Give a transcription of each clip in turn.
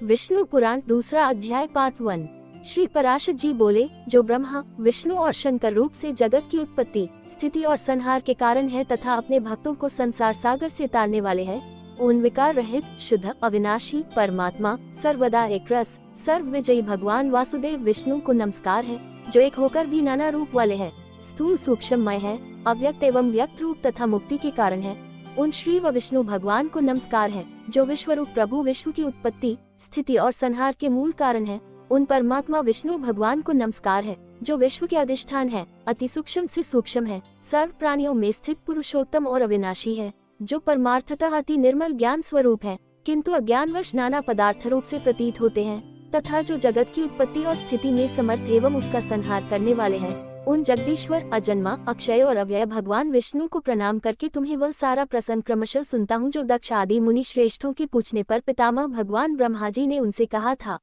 विष्णु पुराण दूसरा अध्याय पार्ट 1। श्री पराशर जी बोले, जो ब्रह्मा विष्णु और शंकर रूप से जगत की उत्पत्ति, स्थिति और संहार के कारण है तथा अपने भक्तों को संसार सागर से तारने वाले हैं, उन विकार रहित शुद्ध अविनाशी परमात्मा सर्वदा एक रस सर्व विजयी भगवान वासुदेव विष्णु को नमस्कार है, जो एक होकर भी नाना रूप वाले हैं, स्थूल सूक्ष्ममय है, अव्यक्त एवं व्यक्त रूप तथा मुक्ति के कारण है। उन श्री व विष्णु भगवान को नमस्कार है, जो विश्वरूप प्रभु विष्णु की उत्पत्ति, स्थिति और संहार के मूल कारण है। उन परमात्मा विष्णु भगवान को नमस्कार है, जो विश्व के अधिष्ठान है, अति सूक्ष्म से सूक्ष्म है, सर्व प्राणियों में स्थित पुरुषोत्तम और अविनाशी है, जो परमार्थतः अति निर्मल ज्ञान स्वरूप है, किंतु अज्ञानवश नाना पदार्थ रूप से प्रतीत होते हैं, तथा जो जगत की उत्पत्ति और स्थिति में समर्थ एवं उसका संहार करने वाले हैं। उन जगदीश्वर अजन्मा अक्षय और अव्यय भगवान विष्णु को प्रणाम करके तुम्हें वह सारा प्रसंग क्रमशः सुनता हूँ, जो दक्ष आदि मुनि श्रेष्ठों के पूछने पर पितामह भगवान ब्रह्मा जी ने उनसे कहा था।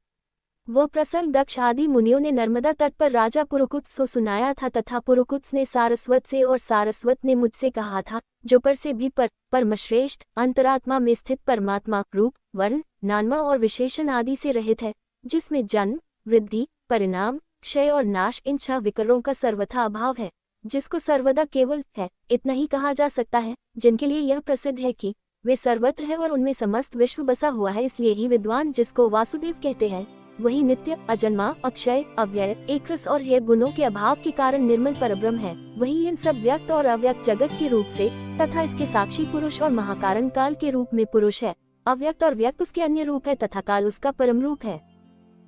वह प्रसंग दक्ष आदि मुनियों ने नर्मदा तट पर राजा पुरुकुत्स को सुनाया था, तथा पुरुकुत्स ने सारस्वत से और सारस्वत ने मुझसे कहा था, जो पर से भी परमश्रेष्ठ अंतरात्मा में स्थित परमात्मा रूप वर्ण नाम और विशेषण आदि से रहित है, जिसमें जन्म वृद्धि परिणाम क्षय और नाश इन 6 विकारों का सर्वथा अभाव है, जिसको सर्वदा केवल है इतना ही कहा जा सकता है, जिनके लिए यह प्रसिद्ध है कि वे सर्वत्र है और उनमें समस्त विश्व बसा हुआ है। इसलिए ही विद्वान जिसको वासुदेव कहते हैं, वही नित्य अजन्मा अक्षय अव्यय एकरस और हे गुणों के अभाव के कारण निर्मल परब्रह्म है। वही इन सब व्यक्त और अव्यक्त जगत के रूप से तथा इसके साक्षी पुरुष और महाकारण काल के रूप में पुरुष है। अव्यक्त और व्यक्त उसके अन्य रूप है तथा काल उसका परम रूप है।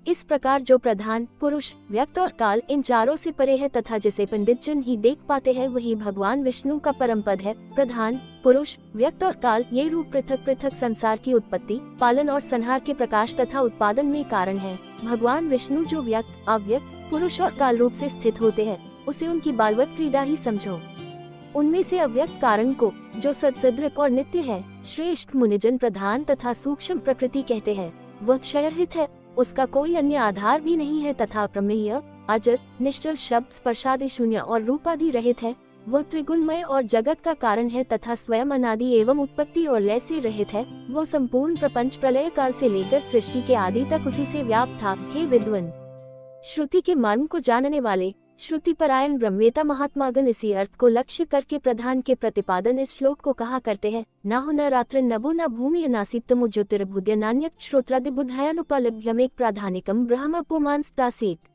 इस प्रकार जो प्रधान पुरुष व्यक्त और काल इन चारों से परे है तथा जिसे पंडित जन ही देख पाते हैं, वही भगवान विष्णु का परम पद है। प्रधान पुरुष व्यक्त और काल ये रूप पृथक पृथक संसार की उत्पत्ति पालन और संहार के प्रकाश तथा उत्पादन में कारण है। भगवान विष्णु जो व्यक्त अव्यक्त पुरुष और काल रूप से स्थित होते हैं, उसे उनकी बालवत क्रीड़ा ही समझो। उनमें से अव्यक्त कारण को, जो सदसदृक और नित्य है, श्रेष्ठ मुनिजन प्रधान तथा सूक्ष्म प्रकृति कहते हैं। वह क्षयरहित है, उसका कोई अन्य आधार भी नहीं है तथा प्रमेय अजर निश्चल शब्द स्पर्शादि शून्य और रूपादि रहित है। वह त्रिगुणमय और जगत का कारण है तथा स्वयं अनादि एवं उत्पत्ति और लय से रहित है। वह संपूर्ण प्रपंच प्रलय काल से लेकर सृष्टि के आदि तक उसी से व्याप्त था। हे विद्वान, श्रुति के मर्म को जानने वाले श्रुति परायण ब्रह्मवेता महात्मागण इसी अर्थ को लक्ष्य करके प्रधान के प्रतिपादन इस श्लोक को कहा करते हैं। न हो न रात्र नभो न भूमि नासीत्तमु ज्योतिर्बुद्य नान्यत् श्रोत्रादि बुद्धायानुपलभ्यमेक प्राधानिकम ब्रह्म पुमांस्तासीत्।